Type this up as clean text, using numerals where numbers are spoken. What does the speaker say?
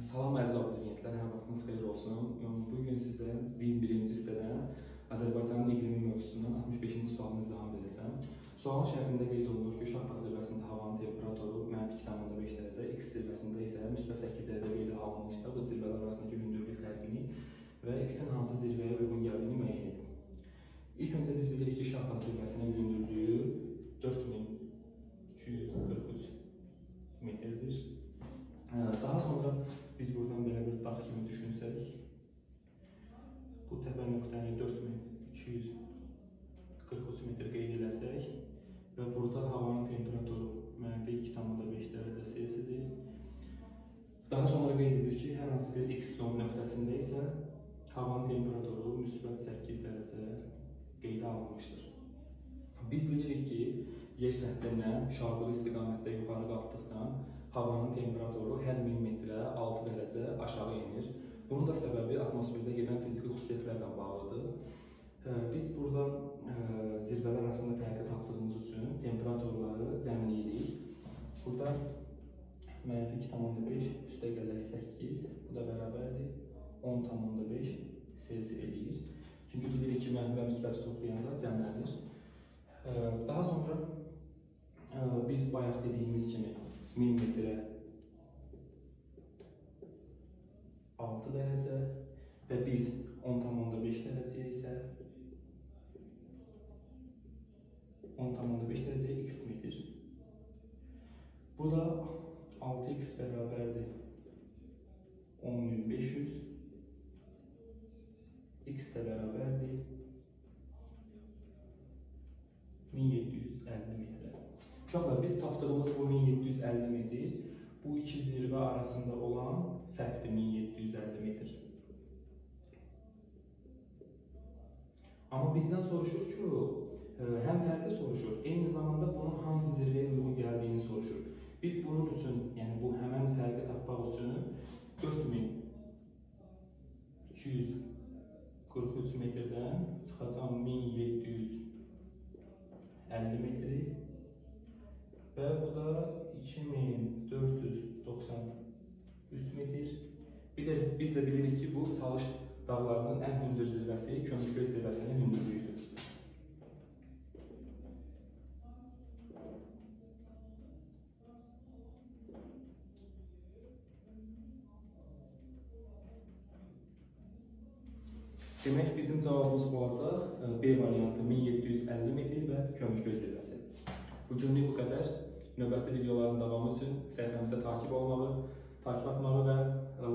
Salam əziz abituriyentlər, hər vaxtınız xeyir olsun. Bugün sizə din birinci hissədən Azərbaycanın iqlimi mövzusundan 65-ci sualını izaham edəcəm. Sualın şərhində qeyd olunur ki, Uşaq Dağ zirvəsində havanın temperaturu -2,5 dərəcə, X zirvəsində isə -8 dərəcə qeydə alınmışsa, bu zirvələr arasındakı hündürlük fərqini və X-in hansı zirvəyə uyğun gəldiyini müəyyən edin. İlk öncə biz bilirik ki, Uşaq Dağ zirvəsinin hündürlüyü 4243 metrdir. Daha sonra biz buradan belə bir dağ kimi düşünsək, bu təpə nöqtəni 4243 metr qeyd eləsək və burada havanın temperaturu -2,5 dərəcə Selsidir. Daha sonra qeyd edir ki, hər hansı bir X son nöqtəsində isə havanın temperaturu -8 dərəcə qeydə alınmışdır. Biz bilirik ki, yer səthindən şarqılı istiqamətdə yuxarı qalxdıqca havanın temperaturu hər 1000 metrə 6 dərəcə aşağı enir. Bunun da səbəbi atmosferdə gedən fiziki xüsusiyyətlərlə bağlıdır. Biz burada zirvələr arasında fərqi tapdığımız üçün temperaturları cəmləyirik. Burada -2,5 üstəgələk 8, bu da bərabərdir 10,5 Selsi eləyir. Çünki bilirik ki, mənfi və müsbəti toplayanda cəmlənir. Daha sonra biz bayaq dediyimiz kimi 1000 metrə 6 dərəcə və biz 10,5 dərəcəyə isə 10,5 dərəcəyə X metr. Burada 6X bərabərdir 10.500, X də bərabərdir 1750 metrə. Uşaqlar, biz tapdığımız bu 1750 metr, bu iki zirvə arasında olan fərqdir 1750 metr. Amma bizdən soruşur ki, həm fərqi soruşur, eyni zamanda bunun hansı zirvəyə uyğun gəldiyini soruşur. Biz bunun üçün, yəni bu həmən fərqi tapmaq üçün 4243 metrdən çıxacaq 1750 metri və bu da 2493 metr. Bir də biz də bilirik ki, bu Talış dağlarının ən hündür zirvəsi Kömürköy zirvəsinin hündürlüyüdür. Demək, bizim cavabımız olacaq B variantı 1750 metr və Kömürköy zirvəsi. Bugünlük bu qədər. Növbəti videoların davamı üçün səhifəmizə takip atmağı və